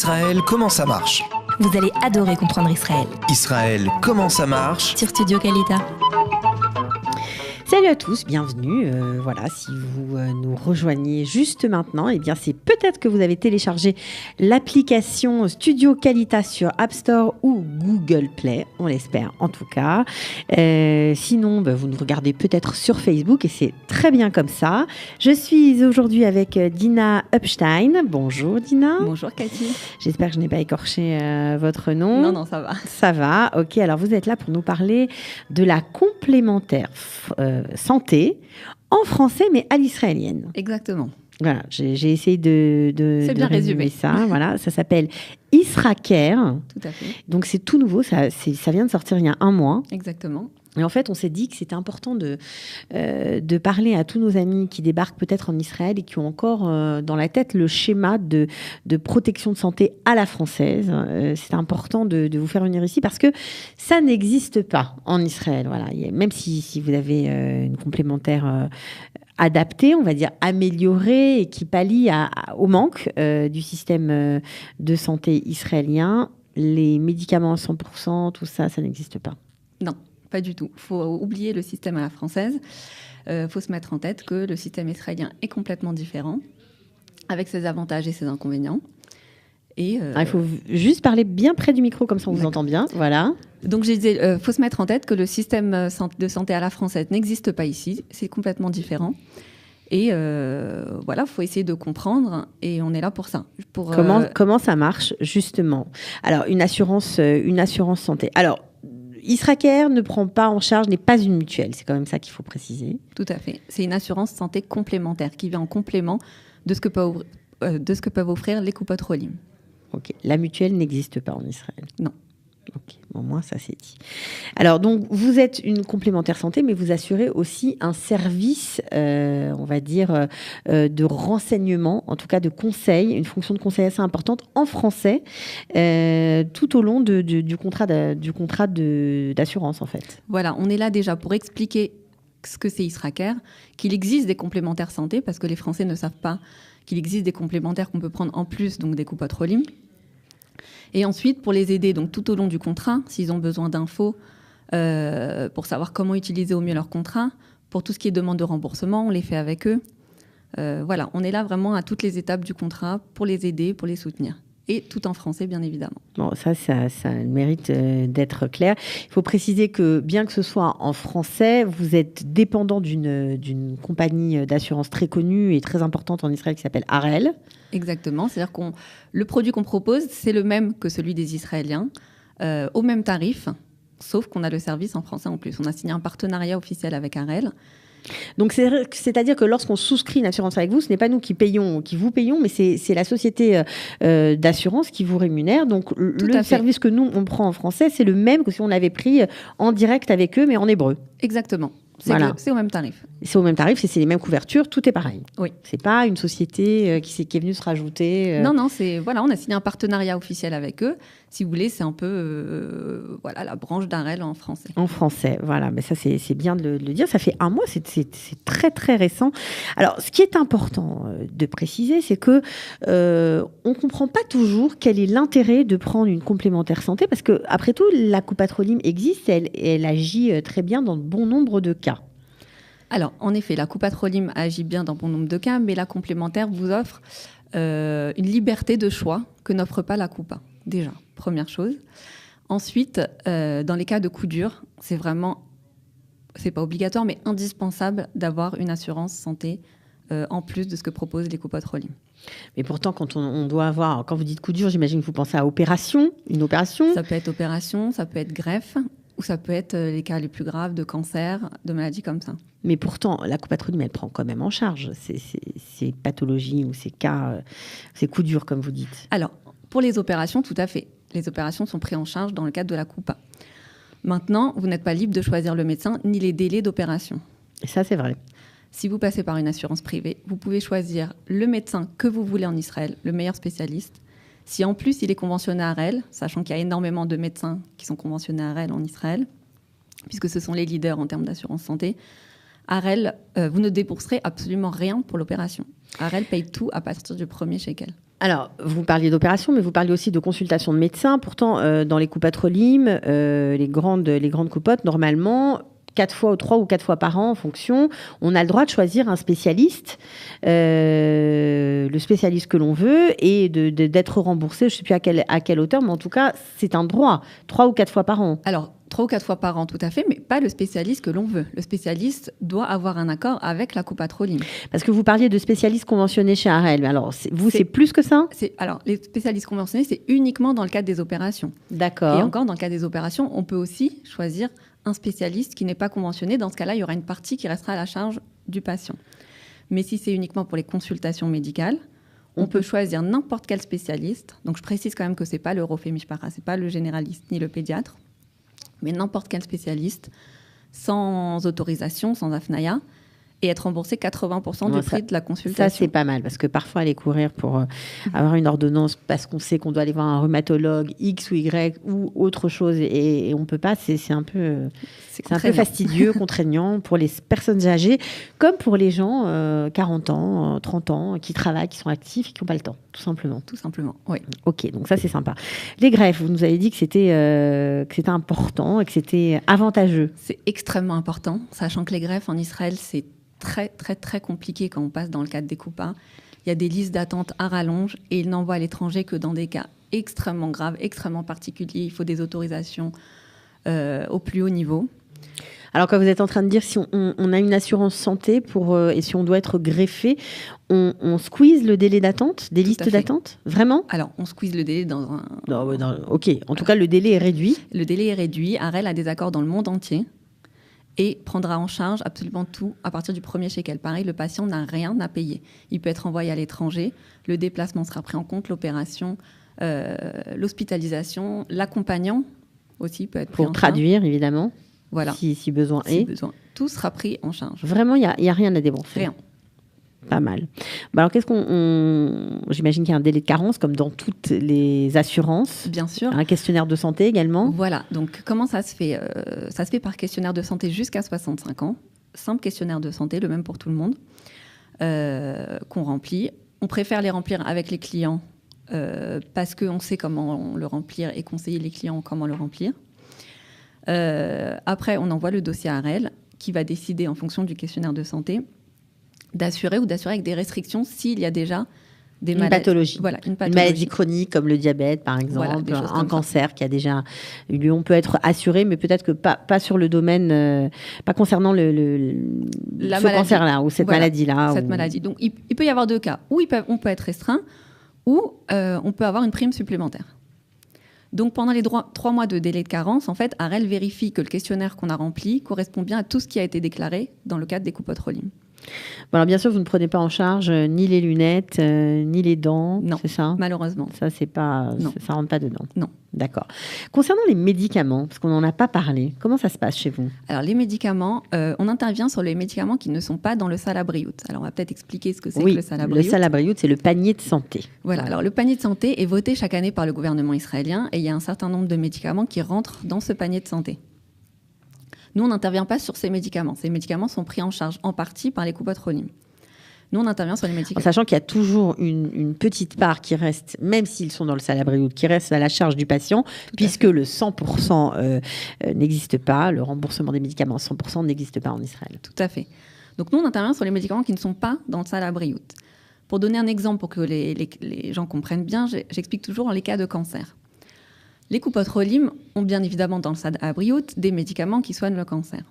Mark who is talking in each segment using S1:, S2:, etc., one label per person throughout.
S1: Israël, comment ça marche?
S2: Vous allez adorer comprendre Israël.
S1: Israël, comment ça marche?
S2: Sur Studio Kalita.
S3: Salut à tous, bienvenue. Voilà, si vous nous rejoignez juste maintenant, eh bien c'est peut-être que vous avez téléchargé l'application Studio Kalita sur App Store ou Google Play, on l'espère en tout cas. Sinon, vous nous regardez peut-être sur Facebook et c'est très bien comme ça. Je suis aujourd'hui avec Dina Upstein. Bonjour Dina.
S4: Bonjour Cathy.
S3: J'espère que je n'ai pas écorché votre nom.
S4: Non, ça va.
S3: Ça va, ok. Alors vous êtes là pour nous parler de la complémentaire santé en français mais à l'israélienne.
S4: Exactement.
S3: Voilà, j'ai essayé de
S4: c'est bien
S3: résumer
S4: résumé.
S3: Ça. Voilà, ça s'appelle Isracare.
S4: Tout à fait.
S3: Donc c'est tout nouveau, ça vient de sortir il y a 1 mois.
S4: Exactement.
S3: Et en fait, on s'est dit que c'était important de parler à tous nos amis qui débarquent peut-être en Israël et qui ont encore dans la tête le schéma de protection de santé à la française. C'est important de vous faire venir ici parce que ça n'existe pas en Israël. Voilà. Même si vous avez une complémentaire adaptée, on va dire améliorée et qui pallie au manque du système de santé israélien, les médicaments à 100%, tout ça, ça n'existe pas.
S4: Non. Pas du tout. Il faut oublier le système à la française. Il faut se mettre en tête que le système israélien est complètement différent, avec ses avantages et ses inconvénients. Et
S3: il faut juste parler bien près du micro, comme ça on vous entend bien. Voilà.
S4: Donc, je disais, faut se mettre en tête que le système de santé à la française n'existe pas ici. C'est complètement différent. Et voilà, il faut essayer de comprendre. Et on est là pour ça.
S3: Comment ça marche, justement? Alors, une assurance santé. Alors, Isracare ne prend pas en charge, n'est pas une mutuelle. C'est quand même ça qu'il faut préciser.
S4: Tout à fait. C'est une assurance santé complémentaire qui vient en complément de ce que peuvent offrir les Coupot Cholim.
S3: Ok. La mutuelle n'existe pas en Israël.
S4: Non.
S3: Ok. Au moins, ça c'est dit. Alors, donc, vous êtes une complémentaire santé, mais vous assurez aussi un service, on va dire, de renseignement, en tout cas de conseil, une fonction de conseil assez importante en français, tout au long du contrat d'assurance, en fait.
S4: Voilà, on est là déjà pour expliquer ce que c'est Isracare, qu'il existe des complémentaires santé, parce que les Français ne savent pas qu'il existe des complémentaires qu'on peut prendre en plus, donc des Coupot Cholim. Et ensuite, pour les aider donc, tout au long du contrat, s'ils ont besoin d'infos pour savoir comment utiliser au mieux leur contrat, pour tout ce qui est demande de remboursement, on les fait avec eux. Voilà, on est là vraiment à toutes les étapes du contrat pour les aider, pour les soutenir. Et tout en français, bien évidemment.
S3: Bon, ça mérite d'être clair. Il faut préciser que, bien que ce soit en français, vous êtes dépendant d'une compagnie d'assurance très connue et très importante en Israël qui s'appelle Harel.
S4: Exactement. C'est-à-dire que le produit qu'on propose, c'est le même que celui des Israéliens, au même tarif, sauf qu'on a le service en français en plus. On a signé un partenariat officiel avec Harel.
S3: Donc, c'est-à-dire que lorsqu'on souscrit une assurance avec vous, ce n'est pas nous qui vous payons, mais c'est la société d'assurance qui vous rémunère. Donc, le service que nous, on prend en français, c'est le même que si on l'avait pris en direct avec eux, mais en hébreu.
S4: Exactement. C'est au même tarif.
S3: C'est au même tarif, c'est les mêmes couvertures, tout est pareil.
S4: Oui.
S3: C'est pas une société qui est venue se rajouter.
S4: Non, on a signé un partenariat officiel avec eux. Si vous voulez, c'est un peu la branche d'Harel en français.
S3: En français, voilà. Mais ça, c'est bien de le dire. Ça fait 1 mois, c'est très, très récent. Alors, ce qui est important de préciser, c'est que on comprend pas toujours quel est l'intérêt de prendre une complémentaire santé, parce que après tout, la Coupot Cholim existe, elle agit très bien dans de bon nombre de cas.
S4: Alors, en effet, la Coupot Cholim agit bien dans bon nombre de cas, mais la complémentaire vous offre une liberté de choix que n'offre pas la Coupa, déjà, première chose. Ensuite, dans les cas de coup dur, c'est pas obligatoire, mais indispensable d'avoir une assurance santé en plus de ce que proposent les Coupot Cholim.
S3: Mais pourtant, quand on doit avoir, quand vous dites coup dur, j'imagine que vous pensez à une opération.
S4: Ça peut être opération, ça peut être greffe, ou ça peut être les cas les plus graves de cancer, de maladies comme ça.
S3: Mais pourtant, la Coupot Cholim, elle prend quand même en charge ces pathologies ou ces cas, ces coups durs, comme vous dites.
S4: Alors, pour les opérations, tout à fait. Les opérations sont prises en charge dans le cadre de la Coupa. Maintenant, vous n'êtes pas libre de choisir le médecin ni les délais d'opération.
S3: Et ça, c'est vrai.
S4: Si vous passez par une assurance privée, vous pouvez choisir le médecin que vous voulez en Israël, le meilleur spécialiste. Si en plus il est conventionné à Harel, sachant qu'il y a énormément de médecins qui sont conventionnés à Harel en Israël, puisque ce sont les leaders en termes d'assurance santé, Harel, vous ne débourserez absolument rien pour l'opération. Harel paye tout à partir du premier shekel.
S3: Alors, vous parliez d'opération, mais vous parliez aussi de consultation de médecins. Pourtant, dans les coupatrolim, les grandes coupottes, normalement, 3 ou 4 fois par an en fonction, on a le droit de choisir un spécialiste, le spécialiste que l'on veut, et d'être remboursé, je ne sais plus à quelle hauteur, mais en tout cas, c'est un droit, 3 ou 4 fois par an.
S4: Alors, 3 ou 4 fois par an, tout à fait, mais pas le spécialiste que l'on veut. Le spécialiste doit avoir un accord avec la coupatrolim.
S3: Parce que vous parliez de spécialistes conventionnés chez Harel. Alors, c'est plus que ça ?
S4: Alors, les spécialistes conventionnés, c'est uniquement dans le cadre des opérations.
S3: D'accord.
S4: Et encore, dans le cadre des opérations, on peut aussi choisir un spécialiste qui n'est pas conventionné. Dans ce cas-là, il y aura une partie qui restera à la charge du patient. Mais si c'est uniquement pour les consultations médicales, on peut choisir n'importe quel spécialiste. Donc, je précise quand même que ce n'est pas le Rofé Mishpara, ce n'est pas le généraliste ni le pédiatre, mais n'importe quel spécialiste, sans autorisation, sans AFNAIA, et être remboursé 80% du prix de la consultation.
S3: Ça, c'est pas mal, parce que parfois, aller courir pour avoir une ordonnance parce qu'on sait qu'on doit aller voir un rhumatologue X ou Y ou autre chose, et on ne peut pas, c'est un peu fastidieux, contraignant pour les personnes âgées, comme pour les gens 40 ans, 30 ans, qui travaillent, qui sont actifs et qui n'ont pas le temps, tout simplement.
S4: Tout simplement, oui.
S3: Ok, donc ça, c'est sympa. Les greffes, vous nous avez dit que c'était important et que c'était avantageux.
S4: C'est extrêmement important, sachant que les greffes en Israël, c'est très, très, très compliqué quand on passe dans le cadre des coupas. Il y a des listes d'attente à rallonge et ils n'envoient à l'étranger que dans des cas extrêmement graves, extrêmement particuliers. Il faut des autorisations au plus haut niveau.
S3: Alors, quand vous êtes en train de dire si on a une assurance santé et si on doit être greffé, on squeeze le délai d'attente, des listes d'attente ? Vraiment ?
S4: Alors, on squeeze le délai dans un...
S3: Ok, en tout cas, le délai est réduit.
S4: Le délai est réduit. Harel a des accords dans le monde entier et prendra en charge absolument tout à partir du premier shekel. Pareil, le patient n'a rien à payer. Il peut être envoyé à l'étranger, le déplacement sera pris en compte, l'opération, l'hospitalisation, l'accompagnant aussi peut être pris en charge.
S3: Pour traduire, évidemment,
S4: voilà.
S3: si besoin est.
S4: Tout sera pris en charge.
S3: Vraiment, il n'y a rien à débourser.
S4: Rien.
S3: Pas mal. Alors, j'imagine qu'il y a un délai de carence, comme dans toutes les assurances.
S4: Bien sûr.
S3: Un questionnaire de santé également.
S4: Voilà. Donc, comment ça se fait ? Ça se fait par questionnaire de santé jusqu'à 65 ans. Simple questionnaire de santé, le même pour tout le monde, qu'on remplit. On préfère les remplir avec les clients parce qu'on sait comment le remplir et conseiller les clients comment le remplir. Après, on envoie le dossier à Harel qui va décider en fonction du questionnaire de santé d'assurer ou d'assurer avec des restrictions s'il y a déjà des maladies.
S3: Pathologie.
S4: Voilà, une
S3: maladie chronique comme le diabète, par exemple, un cancer qui a déjà eu lieu. On peut être assuré, mais peut-être que pas sur le domaine, pas concernant ce cancer-là ou cette maladie-là.
S4: Cette maladie. Donc, il peut y avoir 2 cas. Ou on peut être restreint, ou on peut avoir une prime supplémentaire. Donc, pendant les 3 mois de délai de carence, en fait, Harel vérifie que le questionnaire qu'on a rempli correspond bien à tout ce qui a été déclaré dans le cadre des coupotrolim.
S3: Bon, alors bien sûr, vous ne prenez pas en charge ni les lunettes, ni les dents,
S4: non,
S3: c'est ça ?
S4: Malheureusement.
S3: Ça, ça rentre pas dedans.
S4: Non.
S3: D'accord. Concernant les médicaments, parce qu'on n'en a pas parlé, comment ça se passe chez vous ?
S4: Alors, les médicaments, on intervient sur les médicaments qui ne sont pas dans le salabriout. Alors, on va peut-être expliquer ce que c'est que le salabriout.
S3: Le salabriout, c'est le panier de santé.
S4: Voilà. Alors, le panier de santé est voté chaque année par le gouvernement israélien et il y a un certain nombre de médicaments qui rentrent dans ce panier de santé. Nous, on n'intervient pas sur ces médicaments. Ces médicaments sont pris en charge en partie par les coupotrolim. Nous, on intervient sur les médicaments.
S3: En sachant qu'il y a toujours une petite part qui reste, même s'ils sont dans le salabriout, qui reste à la charge du patient, puisque le 100% n'existe pas, le remboursement des médicaments à 100% n'existe pas en Israël.
S4: Tout à fait. Donc nous, on intervient sur les médicaments qui ne sont pas dans le salabriout. Pour donner un exemple, pour que les gens comprennent bien, j'explique toujours les cas de cancer. Les coupotrolim ont bien évidemment dans le salabriout des médicaments qui soignent le cancer.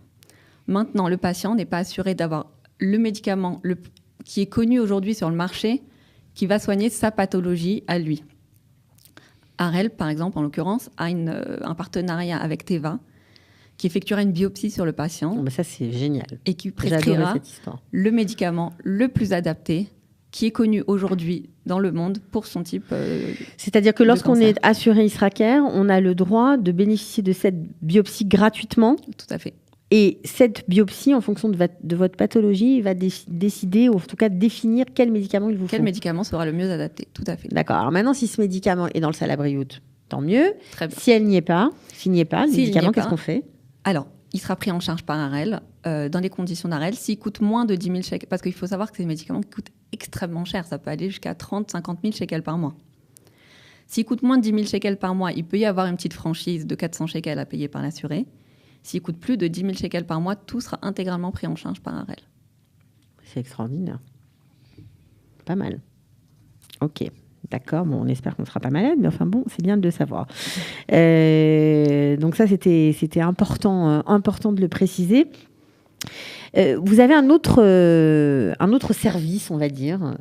S4: Maintenant, le patient n'est pas assuré d'avoir le médicament qui est connu aujourd'hui sur le marché, qui va soigner sa pathologie à lui. Harel, par exemple, en l'occurrence, a un partenariat avec Teva, qui effectuera une biopsie sur le patient.
S3: Oh, mais ça, c'est génial.
S4: Et qui prescrira le médicament le plus adapté, qui est connu aujourd'hui dans le monde pour son type
S3: C'est-à-dire que lorsqu'on est assuré Israker, on a le droit de bénéficier de cette biopsie gratuitement.
S4: Tout à fait.
S3: Et cette biopsie, en fonction de votre pathologie, va décider, ou en tout cas définir quel médicament il vous faut.
S4: Quel médicament sera le mieux adapté, tout à fait.
S3: D'accord. Alors maintenant, si ce médicament est dans le salabriout, tant mieux.
S4: Très bien.
S3: Si s'il n'y est pas, le médicament, qu'est-ce qu'on fait ?
S4: Alors, il sera pris en charge par AREL, dans les conditions d'AREL. S'il coûte moins de 10 000 shekels, parce qu'il faut savoir que c'est des médicaments qui coûtent extrêmement cher, ça peut aller jusqu'à 30 50 000 shekels par mois. S'il coûte moins de 10 000 shekels par mois, il peut y avoir une petite franchise de 400 shekels à payer par l'assuré. S'il coûte plus de 10 000 shekels par mois, tout sera intégralement pris en charge par AREL.
S3: C'est extraordinaire. Pas mal. Ok, d'accord. Bon, on espère qu'on ne sera pas malade, mais enfin bon, c'est bien de le savoir. Donc ça, c'était important de le préciser. Vous avez un autre service, on va dire,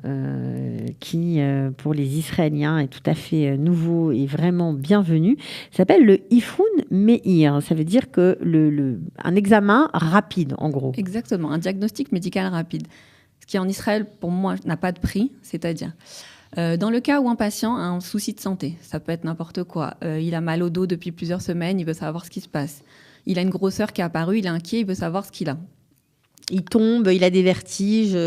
S3: qui, pour les Israéliens, est tout à fait nouveau et vraiment bienvenu. Ça s'appelle le Ifrun Meir. Ça veut dire que un examen rapide, en gros.
S4: Exactement, un diagnostic médical rapide. Ce qui, en Israël, pour moi, n'a pas de prix, c'est-à-dire... dans le cas où un patient a un souci de santé, ça peut être n'importe quoi. Il a mal au dos depuis plusieurs semaines, il veut savoir ce qui se passe. Il a une grosseur qui est apparue, il est inquiet, il veut savoir ce qu'il a.
S3: Il tombe, il a des vertiges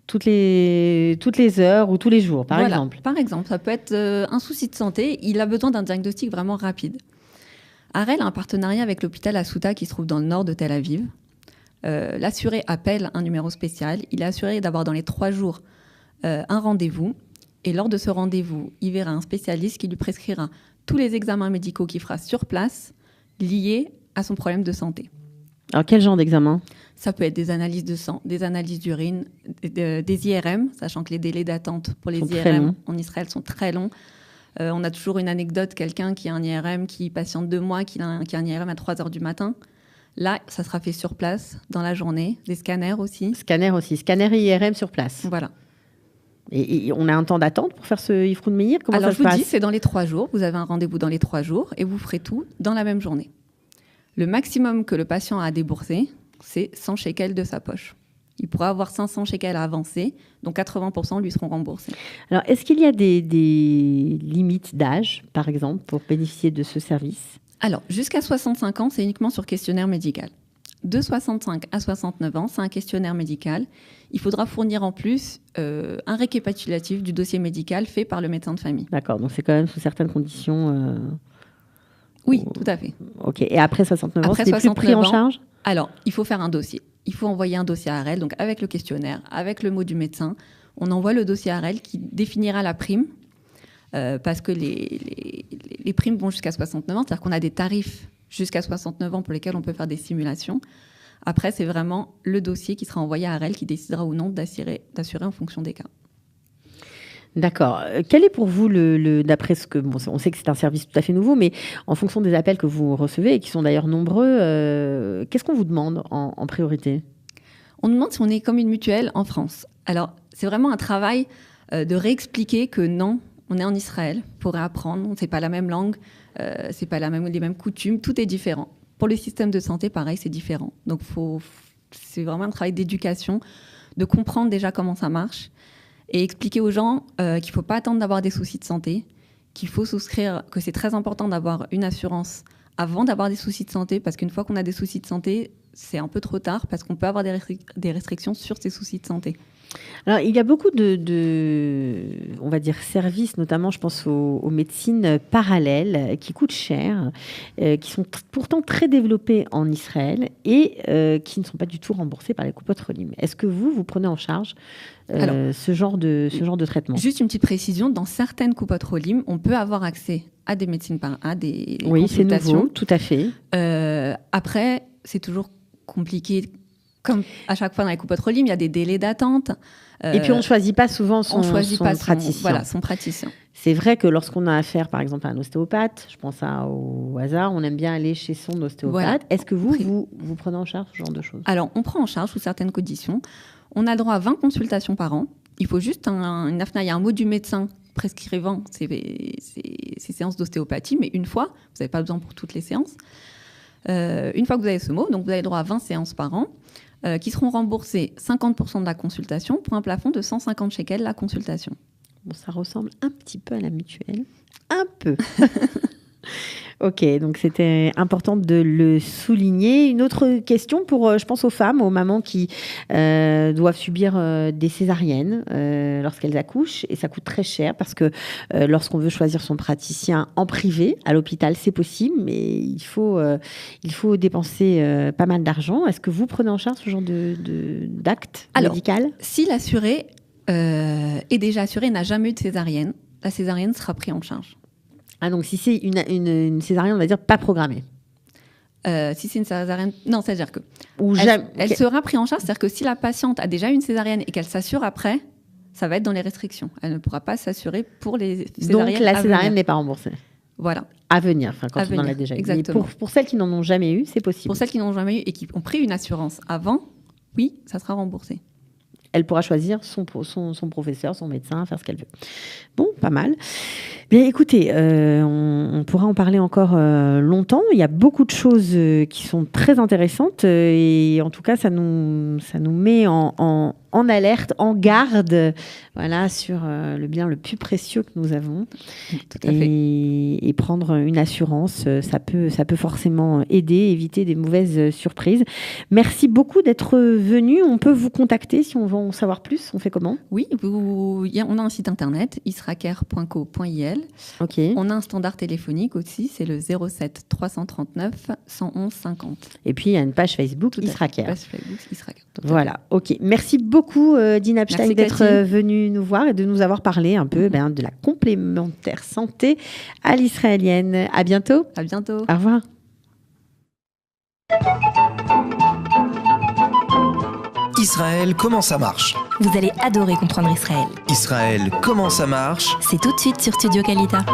S3: toutes les heures ou tous les jours, par exemple.
S4: Par exemple, ça peut être un souci de santé, il a besoin d'un diagnostic vraiment rapide. AREL a un partenariat avec l'hôpital Asuta qui se trouve dans le nord de Tel Aviv. L'assuré appelle un numéro spécial, il est assuré d'avoir dans les 3 jours un rendez-vous. Et lors de ce rendez-vous, il verra un spécialiste qui lui prescrira tous les examens médicaux qu'il fera sur place liés à son problème de santé.
S3: Alors, quel genre d'examen ?
S4: Ça peut être des analyses de sang, des analyses d'urine, des IRM, sachant que les délais d'attente pour les IRM en Israël sont très longs. On a toujours une anecdote, quelqu'un qui a un IRM qui patiente 2 mois, qui a un IRM à 3 heures du matin. Là, ça sera fait sur place, dans la journée. Des scanners aussi.
S3: Scanner et IRM sur place.
S4: Voilà.
S3: Et on a un temps d'attente pour faire ce Ifrun Meir ? Comment
S4: Alors,
S3: ça se passe ?
S4: je vous dis, c'est dans les 3 jours. Vous avez un rendez-vous dans les 3 jours et vous ferez tout dans la même journée. Le maximum que le patient a à débourser, c'est 100 shekels de sa poche. Il pourra avoir 500 shekels à avancer, donc 80% lui seront remboursés.
S3: Alors, est-ce qu'il y a des limites d'âge, par exemple, pour bénéficier de ce service ?
S4: Alors, jusqu'à 65 ans, c'est uniquement sur questionnaire médical. De 65 à 69 ans, c'est un questionnaire médical. Il faudra fournir en plus un récapitulatif du dossier médical fait par le médecin de famille.
S3: D'accord, donc c'est quand même sous certaines conditions...
S4: Oui, tout à fait.
S3: Ok, et après 69 ans,
S4: Après
S3: c'est plus pris en charge ?
S4: Alors, il faut faire un dossier. Il faut envoyer un dossier à AREL, donc avec le questionnaire, avec le mot du médecin. On envoie le dossier à AREL qui définira la prime, parce que les primes vont jusqu'à 69 ans, c'est-à-dire qu'on a des tarifs jusqu'à 69 ans pour lesquels on peut faire des simulations. Après, c'est vraiment le dossier qui sera envoyé à AREL qui décidera ou non d'assurer en fonction des cas.
S3: D'accord. Quel est pour vous, d'après ce que... Bon, on sait que c'est un service tout à fait nouveau, mais en fonction des appels que vous recevez, et qui sont d'ailleurs nombreux, qu'est-ce qu'on vous demande en priorité ?
S4: On nous demande si on est comme une mutuelle en France. Alors, c'est vraiment un travail de réexpliquer que non, on est en Israël pour apprendre, c'est pas la même langue, c'est pas les mêmes coutumes, tout est différent. Pour les systèmes de santé, pareil, c'est différent. Donc, c'est vraiment un travail d'éducation, de comprendre déjà comment ça marche et expliquer aux gens qu'il ne faut pas attendre d'avoir des soucis de santé, qu'il faut souscrire, que c'est très important d'avoir une assurance avant d'avoir des soucis de santé, parce qu'une fois qu'on a des soucis de santé, c'est un peu trop tard, parce qu'on peut avoir des restrictions sur ces soucis de santé.
S3: Alors, il y a beaucoup on va dire, services, notamment, je pense aux médecines parallèles, qui coûtent cher, qui sont pourtant très développées en Israël et qui ne sont pas du tout remboursées par les coupotes Rolim. Est-ce que vous prenez en charge ce genre de traitement ?
S4: Juste une petite précision, dans certaines coupotes Rolim, on peut avoir accès à des médecines à des
S3: oui,
S4: consultations.
S3: C'est nouveau, tout à fait.
S4: Après, c'est toujours compliqué. Comme à chaque fois dans les coupotes Rolim, il y a des délais d'attente.
S3: Et puis, on ne choisit pas souvent son praticien.
S4: Voilà, son praticien.
S3: C'est vrai que lorsqu'on a affaire, par exemple, à un ostéopathe, je pense au hasard, on aime bien aller chez son ostéopathe. Voilà. Est-ce que vous prenez en charge ce genre de choses ?
S4: Alors, on prend en charge sous certaines conditions. On a le droit à 20 consultations par an. Il faut juste une AFNA, il y a un mot du médecin prescrivant ces séances d'ostéopathie, mais une fois, vous n'avez pas besoin pour toutes les séances. Une fois que vous avez ce mot, donc vous avez le droit à 20 séances par an, qui seront remboursées 50% de la consultation pour un plafond de 150 shekels la consultation.
S3: Bon, ça ressemble un petit peu à la mutuelle. Un peu. Ok, donc c'était important de le souligner. Une autre question pour, je pense, aux femmes, aux mamans qui doivent subir des césariennes lorsqu'elles accouchent. Et ça coûte très cher parce que lorsqu'on veut choisir son praticien en privé, à l'hôpital, c'est possible, mais il faut dépenser pas mal d'argent. Est-ce que vous prenez en charge ce genre d'acte médical ?
S4: Si l'assuré est déjà assuré, n'a jamais eu de césarienne, la césarienne sera prise en charge.
S3: Ah, donc si c'est une césarienne, on va dire pas programmée.
S4: Si c'est une césarienne, non, c'est-à-dire que elle sera prise en charge, c'est-à-dire que si la patiente a déjà eu une césarienne et qu'elle s'assure après, ça va être dans les restrictions. Elle ne pourra pas s'assurer pour les césariennes.
S3: Donc la césarienne n'est pas remboursée.
S4: Voilà.
S3: À venir, quand on en a déjà eu.
S4: Exactement.
S3: Pour celles qui n'en ont jamais eu, c'est possible.
S4: Pour celles qui n'en ont jamais eu et qui ont pris une assurance avant, oui, ça sera remboursé.
S3: Elle pourra choisir son professeur, son médecin, faire ce qu'elle veut. Bon, pas mal. Bien, écoutez, on pourra en parler encore longtemps. Il y a beaucoup de choses qui sont très intéressantes et en tout cas, ça nous met en alerte, en garde, voilà, sur le bien le plus précieux que nous avons.
S4: Tout à fait.
S3: Et prendre une assurance, ça peut forcément aider, éviter des mauvaises surprises. Merci beaucoup d'être venu. On peut vous contacter si on veut en savoir plus. On fait comment ?
S4: Oui, on a un site internet, israker.co.il.
S3: Ok.
S4: On a un standard téléphonique aussi, c'est le 07 339 111 50.
S3: Et puis, il y a une page Facebook, Israker.
S4: Page Facebook, Israker.
S3: Voilà, ok. Merci beaucoup, Dina Epstein, d'être venue nous voir et de nous avoir parlé un peu de la complémentaire santé à l'israélienne. À bientôt.
S4: À bientôt.
S3: Au revoir.
S1: Israël, comment ça marche ?
S2: Vous allez adorer comprendre Israël.
S1: Israël, comment ça marche ?
S2: C'est tout de suite sur Studio Kalita.